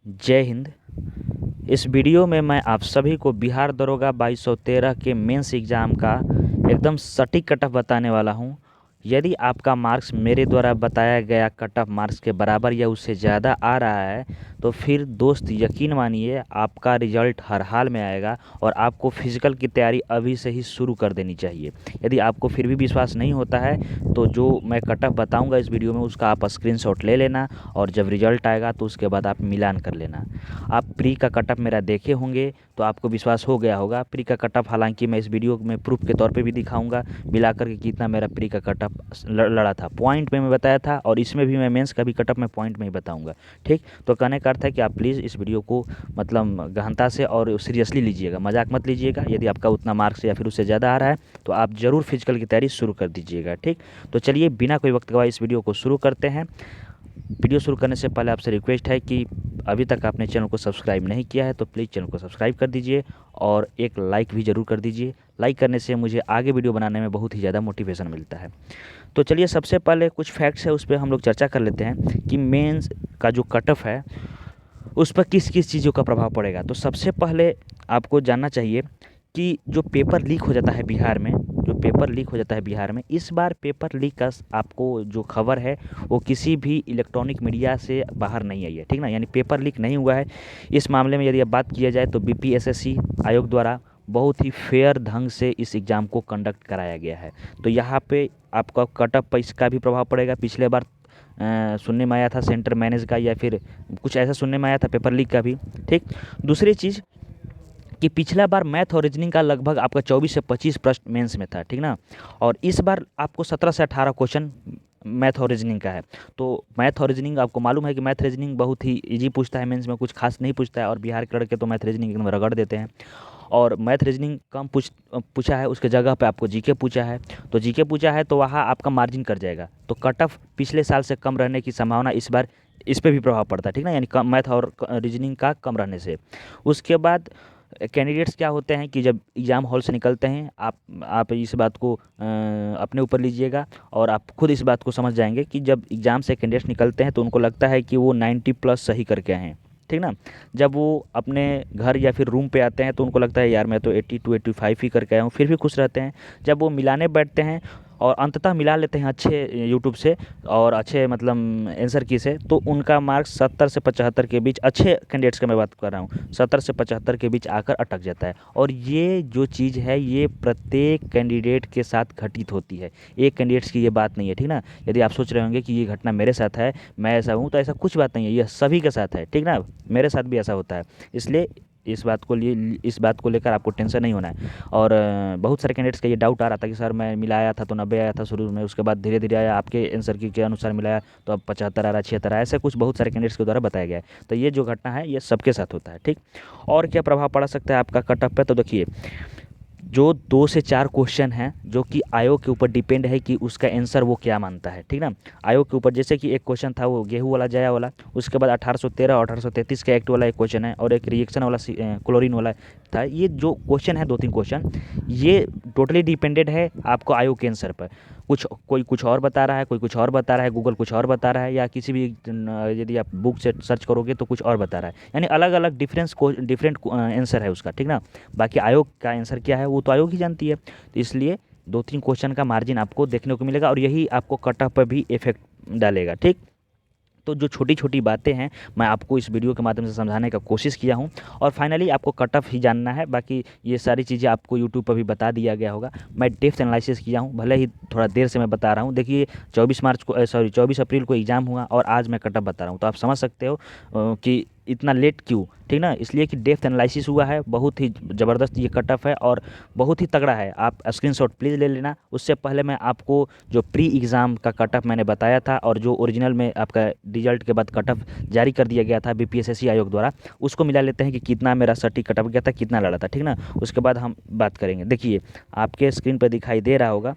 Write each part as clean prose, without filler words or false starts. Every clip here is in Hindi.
जय हिंद। इस वीडियो में मैं आप सभी को बिहार दरोगा 2213 के मेंस एग्ज़ाम का एकदम सटीक कट ऑफ बताने वाला हूं। यदि आपका मार्क्स मेरे द्वारा बताया गया कट ऑफ मार्क्स के बराबर या उससे ज़्यादा आ रहा है तो फिर दोस्त यकीन मानिए आपका रिजल्ट हर हाल में आएगा और आपको फिज़िकल की तैयारी अभी से ही शुरू कर देनी चाहिए। यदि आपको फिर भी विश्वास नहीं होता है तो जो मैं कट ऑफ बताऊँगा इस वीडियो में उसका आप स्क्रीनशॉट ले लेना और जब रिजल्ट आएगा तो उसके बाद आप मिलान कर लेना। आप प्री का कट ऑफ मेरा देखे होंगे तो आपको विश्वास हो गया होगा। प्री का कट ऑफ हालांकि मैं इस वीडियो में प्रूफ के तौर पे भी दिखाऊंगा मिलाकर के कितना मेरा प्री का कट ऑफ लड़ा था, पॉइंट में मैं बताया था और इसमें भी मैं मेंस का भी कट ऑफ मैं पॉइंट में ही बताऊंगा। ठीक, तो कहने का अर्थ है कि आप प्लीज़ इस वीडियो को मतलब गहनता से और सीरियसली लीजिएगा, मजाक मत लीजिएगा। यदि आपका उतना मार्क्स या फिर उससे ज़्यादा आ रहा है तो आप ज़रूर फिजिकल की तैयारी शुरू कर दीजिएगा। ठीक, तो चलिए बिना कोई वक्त गवाए इस वीडियो को शुरू करते हैं। वीडियो शुरू करने से पहले आपसे रिक्वेस्ट है कि अभी तक आपने चैनल को सब्सक्राइब नहीं किया है तो प्लीज़ चैनल को सब्सक्राइब कर दीजिए और एक लाइक भी ज़रूर कर दीजिए। लाइक करने से मुझे आगे वीडियो बनाने में बहुत ही ज़्यादा मोटिवेशन मिलता है। तो चलिए सबसे पहले कुछ फैक्ट्स है उस पर हम लोग चर्चा कर लेते हैं कि मेंस का जो कट ऑफ है उस पर किस किस चीज़ों का प्रभाव पड़ेगा। तो सबसे पहले आपको जानना चाहिए कि जो पेपर लीक हो जाता है बिहार में, जो पेपर लीक हो जाता है बिहार में, इस बार पेपर लीक का आपको जो खबर है वो किसी भी इलेक्ट्रॉनिक मीडिया से बाहर नहीं आई है। ठीक ना, यानी पेपर लीक नहीं हुआ है। इस मामले में यदि अब बात किया जाए तो बीपीएसएससी आयोग द्वारा बहुत ही फेयर ढंग से इस एग्ज़ाम को कंडक्ट कराया गया है। तो यहाँ पे आपका कट ऑफ पर इसका भी प्रभाव पड़ेगा। पिछले बार सुनने में आया था सेंटर मैनेज का या फिर कुछ ऐसा सुनने में आया था पेपर लीक का भी। ठीक, दूसरी चीज़ कि पिछला बार मैथ और रीजनिंग का लगभग आपका 24 से 25 प्रश्न मेंस में था। ठीक ना, और इस बार आपको 17 से 18 क्वेश्चन मैथ और रीजनिंग का है। तो मैथ और रीजनिंग आपको मालूम है कि मैथ रीजनिंग बहुत ही इजी पूछता है, मेंस में कुछ खास नहीं पूछता है और बिहार के लड़के तो मैथ रीजनिंग एकदम रगड़ देते हैं। और मैथ रीजनिंग कम पूछा है उसके जगह पे आपको जीके पूछा है। तो जीके पूछा है तो वहाँ आपका मार्जिन कर जाएगा। तो कट ऑफ पिछले साल से कम रहने की संभावना इस बार इस पे भी प्रभाव पड़ता है। ठीक ना, यानी कम मैथ और रीजनिंग का कम रहने से। उसके बाद कैंडिडेट्स क्या होते हैं कि जब एग्ज़ाम हॉल से निकलते हैं आप इस बात को अपने ऊपर लीजिएगा और आप खुद इस बात को समझ जाएंगे कि जब एग्ज़ाम से कैंडिडेट्स निकलते हैं तो उनको लगता है कि वो 90 प्लस सही करके आए हैं। ठीक ना, जब वो अपने घर या फिर रूम पे आते हैं तो उनको लगता है यार मैं तो 80 टू 85 ही करके आया हूँ, फिर भी खुश रहते हैं। जब वो मिलाने बैठते हैं और अंततः मिला लेते हैं अच्छे यूट्यूब से और अच्छे मतलब आंसर की से, तो उनका मार्क्स 70 से 75 के बीच, अच्छे कैंडिडेट्स का मैं बात कर रहा हूँ, 70 से 75 के बीच आकर अटक जाता है। और ये जो चीज़ है ये प्रत्येक कैंडिडेट के साथ घटित होती है, एक कैंडिडेट्स की ये बात नहीं है। ठीक ना, यदि आप सोच रहे होंगे कि ये घटना मेरे साथ है, मैं ऐसा हूँ, तो ऐसा कुछ बात नहीं है, ये सभी के साथ है। ठीक ना, मेरे साथ भी ऐसा होता है। इसलिए इस बात को लेकर आपको टेंशन नहीं होना है। और बहुत सारे कैंडिडेट्स का ये डाउट आ रहा था कि सर मैं मिलाया था तो 90 आया था शुरू में, उसके बाद धीरे धीरे आया, आपके आंसर की के अनुसार मिलाया तो अब 75 आ रहा है, 76 आ रहा है। ऐसे कुछ बहुत सारे कैंडिडेट्स के द्वारा बताया गया है। तो ये जो घटना है ये सबके साथ होता है। ठीक, और क्या प्रभाव पड़ सकता है आपका कट ऑफ पे, तो देखिए जो 2 से 4 क्वेश्चन हैं जो कि आयोग के ऊपर डिपेंड है कि उसका आंसर वो क्या मानता है। ठीक ना, आयोग के ऊपर, जैसे कि एक क्वेश्चन था वो गेहूं वाला जया वाला, उसके बाद 1813 और 1833 का एक्ट वाला एक क्वेश्चन है और एक रिएक्शन वाला क्लोरीन वाला था। ये जो क्वेश्चन है 2-3 क्वेश्चन ये टोटली डिपेंडेड है आपको आयोग के आंसर पर। कोई कुछ और बता रहा है, कोई कुछ और बता रहा है, गूगल कुछ और बता रहा है, या किसी भी यदि आप बुक से सर्च करोगे तो कुछ और बता रहा है। यानी अलग अलग डिफरेंट आंसर है उसका। ठीक ना, बाकी आयोग का आंसर क्या है वो तो आयोग ही जानती है। तो इसलिए 2-3 क्वेश्चन का मार्जिन आपको देखने को मिलेगा और यही आपको कट ऑफ पर भी इफेक्ट डालेगा। ठीक, तो जो छोटी छोटी बातें हैं मैं आपको इस वीडियो के माध्यम से समझाने का कोशिश किया हूं। और फाइनली आपको कट ऑफ ही जानना है, बाकी ये सारी चीज़ें आपको यूट्यूब पर भी बता दिया गया होगा। मैं डेप्थ एनालिसिस किया हूं, भले ही थोड़ा देर से मैं बता रहा हूं। देखिए 24 अप्रैल को एग्ज़ाम हुआ और आज मैं कट ऑफ बता रहा हूं, तो आप समझ सकते हो कि इतना लेट क्यों। ठीक ना, इसलिए कि डेप्थ एनालिसिस हुआ है, बहुत ही ज़बरदस्त ये कट ऑफ है और बहुत ही तगड़ा है। आप स्क्रीनशॉट प्लीज़ ले लेना। उससे पहले मैं आपको जो प्री एग्ज़ाम का कट ऑफ मैंने बताया था और जो ओरिजिनल में आपका रिजल्ट के बाद कट ऑफ जारी कर दिया गया था बीपीएसएससी आयोग द्वारा, उसको मिला लेते हैं कि कितना मेरा सटीक कट ऑफ गया था, कितना लड़ा था। ठीक ना, उसके बाद हम बात करेंगे। देखिए आपके स्क्रीन पर दिखाई दे रहा होगा,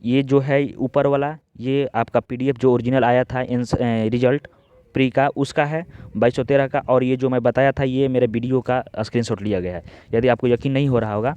ये जो है ऊपर वाला ये आपका पीडीएफ जो ओरिजिनल आया था रिजल्ट प्री का उसका है 2213 का, और ये जो मैं बताया था ये मेरे वीडियो का स्क्रीनशॉट लिया गया है। यदि आपको यकीन नहीं हो रहा होगा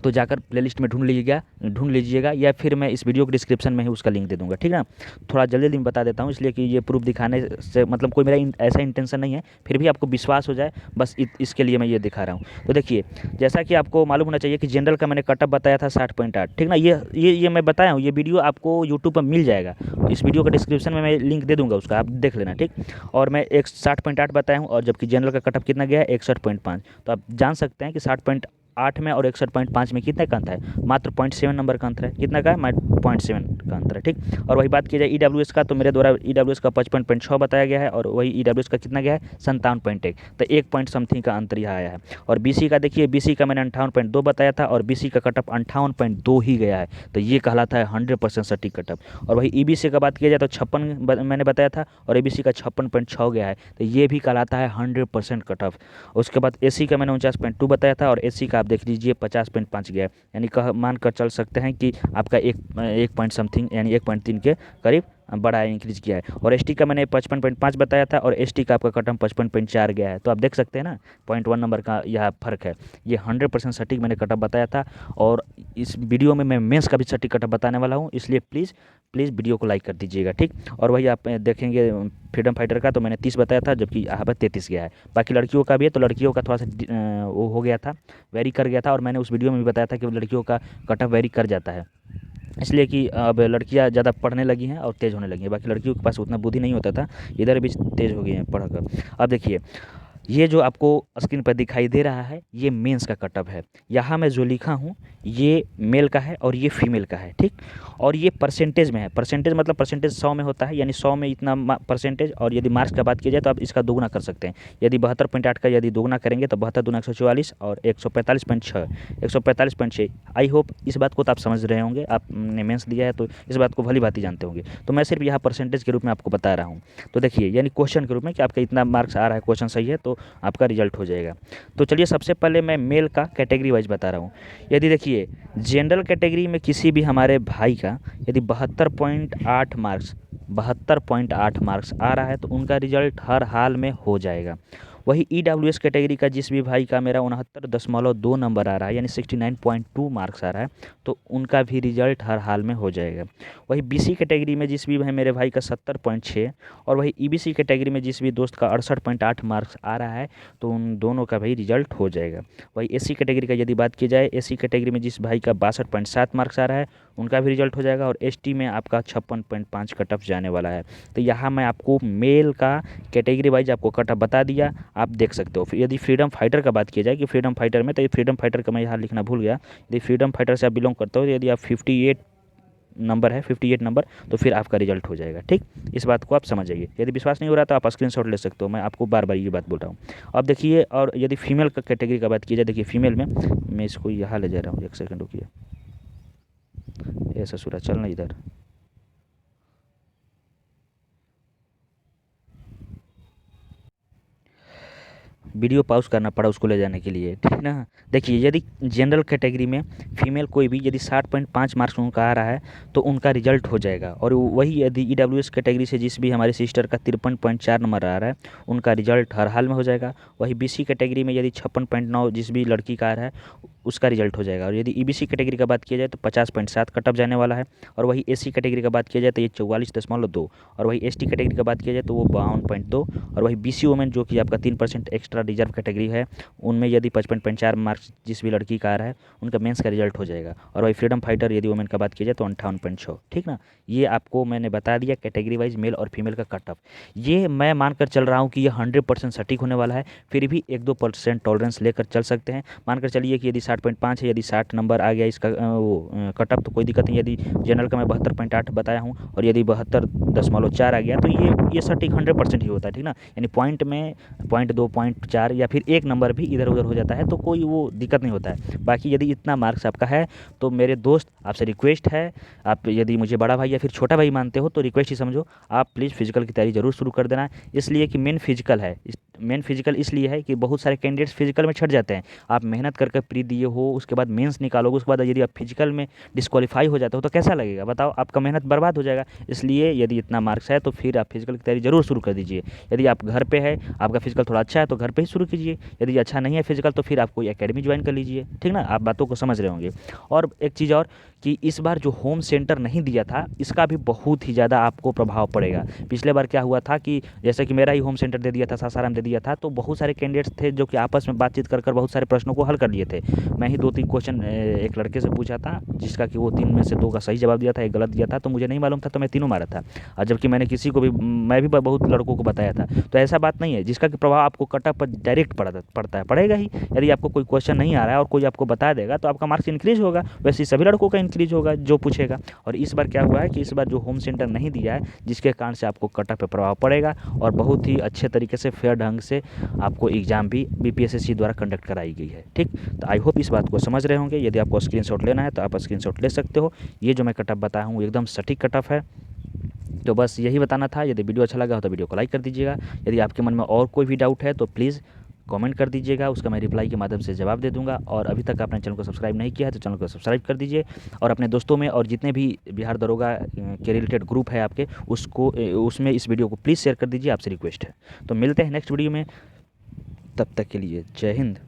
तो जाकर प्लेलिस्ट में ढूंढ लीजिएगा, या फिर मैं इस वीडियो के डिस्क्रिप्शन में ही उसका लिंक दे दूंगा, ठीक है ना। थोड़ा जल्दी जल्दी में बता देता हूँ, इसलिए कि ये प्रूफ दिखाने से मतलब कोई मेरा ऐसा इंटेंशन नहीं है, फिर भी आपको विश्वास हो जाए बस इसके लिए मैं ये दिखा रहा हूँ। तो देखिए, जैसा कि आपको मालूम होना चाहिए कि जनरल का मैंने कटअप बताया था 60.8, ठीक ना। ये मैं बताया हूँ, ये वीडियो आपको यूट्यूब पर मिल जाएगा, इस वीडियो का डिस्क्रिप्शन में मैं लिंक दे दूँगा उसका, आप देख लेना, ठीक। और मैं 60.8 बताया हूँ, और जबकि जनरल का कटअप कितना गया है 61.5। तो आप जान सकते हैं कि 60.8 में और 61.5 में कितना का अंतर है, मात्र 0.7 नंबर का अंतर है। कितना का है, 0.7 का अंतर है, ठीक। और वही बात की जाए ईडब्ल्यूएस का, तो मेरे द्वारा ईडब्ल्यूएस का 55.6 बताया गया है, और वही ईडब्ल्यूएस का कितना गया है 57.1, तो 1 पॉइंट समथिंग का अंतर यहाँ आया है। और बीसी का देखिए, बीसी का मैंने 58.2 बताया था, और बीसी का कटअप 58.2 ही गया है, तो ये कहलाता है 100% सटीक कटअप। और वही ईबीसी का बात किया जाए तो 56 मैंने बताया था, और एबीसी का 56.6 गया है, तो ये भी कहलाता है 100% कटअप। उसके बाद एसी का मैंने 49.2 बताया था, और एसी का आप देख लीजिए 50.5 गया है, यानी मान कर चल सकते हैं कि आपका एक पॉइंट समथिंग यानी 1.3 के करीब बड़ा इंक्रीज किया है। और एसटी का मैंने 55.5 बताया था, और एसटी का आपका कटअप 55.4 गया है। तो आप देख सकते हैं ना, 0.1 नंबर का यह फ़र्क है। ये 100% सटीक मैंने कटअप बताया था, और इस वीडियो में मैं मेंस का भी सटीक कटअप बताने वाला हूँ, इसलिए प्लीज़ वीडियो को लाइक कर दीजिएगा, ठीक। और वही आप देखेंगे फ्रीडम फाइटर का, तो मैंने 30 बताया था, जबकि यहाँ पर 33 गया है। बाकी लड़कियों का भी है, तो लड़कियों का थोड़ा सा वो हो गया था, वेरी कर गया था, और मैंने उस वीडियो में भी बताया था कि लड़कियों का कटअप वेरी कर जाता है, इसलिए कि अब लड़कियां ज़्यादा पढ़ने लगी हैं और तेज़ होने लगी हैं। बाकी लड़कियों के पास उतना बुद्धि नहीं होता था, इधर भी तेज़ हो गई हैं पढ़कर। अब देखिए, ये जो आपको स्क्रीन पर दिखाई दे रहा है, ये मेंस का कटअप है। यहाँ मैं जो लिखा हूँ ये मेल का है और ये फीमेल का है, ठीक। और ये परसेंटेज में है, परसेंटेज मतलब परसेंटेज 100 में होता है, यानी 100 में इतना परसेंटेज। और यदि मार्क्स का बात की जाए तो आप इसका दोगुना कर सकते हैं। यदि 72.8 का यदि दोगुना करेंगे तो 72 दूना 144 और 145.6 आई होप इस बात को तो आप समझ रहे होंगे, आपने मेंस दिया है तो इस बात को भली भांति जानते होंगे। तो मैं सिर्फ यहाँ परसेंटेज के रूप में आपको बता रहा हूँ। तो देखिए, यानी क्वेश्चन के रूप में कि आपका इतना मार्क्स आ रहा है, क्वेश्चन सही है तो आपका रिजल्ट हो जाएगा। तो चलिए, सबसे पहले मैं मेल का कैटेगरी वाइज बता रहा हूँ। यदि देखिए, जनरल कैटेगरी में किसी भी हमारे भाई का यदि 72.8 मार्क्स आ रहा है तो उनका रिजल्ट हर हाल में हो जाएगा। वही ईडब्ल्यूएस कैटेगरी का जिस भी भाई का मेरा 69.2 नंबर आ रहा है, यानी 69.2 मार्क्स आ रहा है, तो उनका भी रिजल्ट हर हाल में हो जाएगा। वही बीसी कैटेगरी में जिस भी मेरे भाई का 70.6, और वही ईबीसी कैटेगरी में जिस भी दोस्त का 68.8 मार्क्स आ रहा है, तो उन दोनों का भी रिजल्ट हो जाएगा। वही एससी कैटेगरी का यदि बात की जाए, एससी कैटेगरी में जिस भाई का 62.7 मार्क्स आ रहा है, उनका भी रिजल्ट हो जाएगा। और एसटी में आपका 56.5 कटअप जाने वाला है। तो यहाँ मैं आपको मेल का कैटेगरी वाइज आपको कटअप बता दिया, आप देख सकते हो। फिर यदि फ्रीडम फाइटर का बात की जाए कि फ्रीडम फाइटर में, तो ये फ्रीडम फाइटर का मैं यहाँ लिखना भूल गया। यदि फ्रीडम फाइटर से आप बिलोंग करते हो, यदि आप 58 नंबर है 58 नंबर, तो फिर आपका रिजल्ट हो जाएगा, ठीक। इस बात को आप समझ जाइए। यदि विश्वास नहीं हो रहा तो आप स्क्रीनशॉट ले सकते हो, मैं आपको बार बार ये बात बोल रहा हूँ। अब देखिए, और यदि फीमेल का कैटेगरी का बात की जाए, देखिए फीमेल में मैं इसको यहाँ ले जा रहा हूँ, एक सेकंड रुकिए। ऐसा सूरा चलना इधर, वीडियो पॉज करना पड़ा उसको ले जाने के लिए, ठीक ना। देखिए, यदि जनरल कैटेगरी में फीमेल कोई भी यदि 60.5 मार्क्स उनका आ रहा है तो उनका रिजल्ट हो जाएगा। और वही यदि ईडब्ल्यूएस कैटेगरी से जिस भी हमारी सिस्टर का 53.4 नंबर आ रहा है, उनका रिजल्ट हर हाल में हो जाएगा। वही बीसी कैटेगरी में यदि 56.9 जिस भी लड़की का आ रहा है, उसका रिजल्ट हो जाएगा। और यदि ईबीसी कैटेगरी का बात किया जाए तो 50.7 कटअप जाने वाला है। और वही एससी कैटेगरी का बात किया जाए तो ये 44.2। और वही एसटी कैटेगरी का बात किया जाए तो वो 52.2। और वही बीसी वुमेन जो कि आपका 3% एक्स्ट्रा रिजर्व कैटेगरी है, उनमें यदि 55.4 मार्क्स जिस भी लड़की का आ रहा है, उनका मेंस का रिजल्ट हो जाएगा। और वही फ्रीडम फाइटर यदि वुमेन का बात किया जाए तो 58.6, ठीक ना। ये आपको मैंने बता दिया कैटेगरी वाइज मेल और फीमेल का कटअप। ये मैं मानकर चल रहा हूँ कि ये 100% सटीक होने वाला है, फिर भी 1-2% टॉलरेंस लेकर चल सकते हैं। मानकर चलिए कि यदि 60.5 है, यदि 60 नंबर आ गया इसका वो कटअप, तो कोई दिक्कत नहीं। यदि जनरल का मैं 72.8 बताया हूँ और यदि 72.4 आ गया, तो ये सटीक 100% ही होता है, ठीक ना। यानी पॉइंट में 0.2 0.4 या फिर एक नंबर भी इधर उधर हो जाता है, तो कोई वो दिक्कत नहीं होता है। बाकी यदि इतना मार्क्स आपका है तो मेरे दोस्त आपसे रिक्वेस्ट है, आप यदि मुझे बड़ा भाई या फिर छोटा भाई मानते हो तो रिक्वेस्ट ही समझो, आप प्लीज़ फिजिकल की तैयारी जरूर शुरू कर देना। इसलिए कि मेन फिजिकल है, मेन फिजिकल इसलिए है कि बहुत सारे कैंडिडेट्स फिजिकल में छट जाते हैं। आप मेहनत करके प्री दिए हो, उसके बाद मेंस निकालोगे, उसके बाद यदि आप फिजिकल में डिस्क्वालीफाई हो जाते हो तो कैसा लगेगा बताओ, आपका मेहनत बर्बाद हो जाएगा। इसलिए यदि इतना मार्क्स है तो फिर आप फिजिकल की तैयारी जरूर शुरू कर दीजिए। यदि आप घर पे है, आपका फिजिकल थोड़ा अच्छा है तो घर पे ही शुरू कीजिए। यदि अच्छा नहीं है फिजिकल तो फिर आप कोई एकेडमी ज्वाइन कर लीजिए, ठीक ना। आप बातों को समझ रहे होंगे। और एक चीज़ और कि इस बार जो होम सेंटर नहीं दिया था इसका भी बहुत ही ज़्यादा आपको प्रभाव पड़ेगा। पिछले बार क्या हुआ था कि जैसे कि मेरा ही होम सेंटर दे दिया था, सासाराम दे दिया था, तो बहुत सारे कैंडिडेट्स थे जो कि आपस में बातचीत कर बहुत सारे प्रश्नों को हल कर लिए थे। मैं ही 2-3 क्वेश्चन एक लड़के से पूछा था जिसका कि वो 3 में से 2 का सही जवाब दिया था, एक गलत दिया था, तो मुझे नहीं मालूम था तो मैं तीनों मारा था। और जबकि मैंने किसी को भी, मैं भी बहुत लड़कों को बताया था। तो ऐसा बात नहीं है, जिसका कि प्रभाव आपको कट ऑफ पर डायरेक्ट पड़ता है, पड़ेगा ही। यदि आपको कोई क्वेश्चन नहीं आ रहा है और कोई आपको बता देगा तो आपका मार्क्स इंक्रीज होगा, वैसे ही सभी लड़कों का इंक्रीज होगा जो पूछेगा। और इस बार क्या हुआ है कि इस बार जो होम सेंटर नहीं दिया है जिसके कारण से आपको कट ऑफ पे प्रभाव पड़ेगा और बहुत ही अच्छे तरीके से फेयर ढंग से आपको एग्ज़ाम भी बीपीएसएससी द्वारा कंडक्ट कराई गई है, ठीक। तो आई होप इस बात को समझ रहे होंगे। यदि आपको स्क्रीनशॉट लेना है तो आप स्क्रीनशॉट ले सकते हो। ये जो मैं कट ऑफ बताया हूँ एकदम सटीक कट ऑफ है। तो बस यही बताना था। यदि वीडियो अच्छा लगा हो तो वीडियो को लाइक कर दीजिएगा। यदि आपके मन में और कोई भी डाउट है तो प्लीज़ कमेंट कर दीजिएगा, उसका मैं रिप्लाई के माध्यम से जवाब दे दूंगा। और अभी तक आपने चैनल को सब्सक्राइब नहीं किया है तो चैनल को सब्सक्राइब कर दीजिए और अपने दोस्तों में और जितने भी बिहार दरोगा के रिलेटेड ग्रुप है आपके उसमें इस वीडियो को प्लीज़ शेयर कर दीजिए, आपसे रिक्वेस्ट है। तो मिलते हैं नेक्स्ट वीडियो में, तब तक के लिए जय हिंद।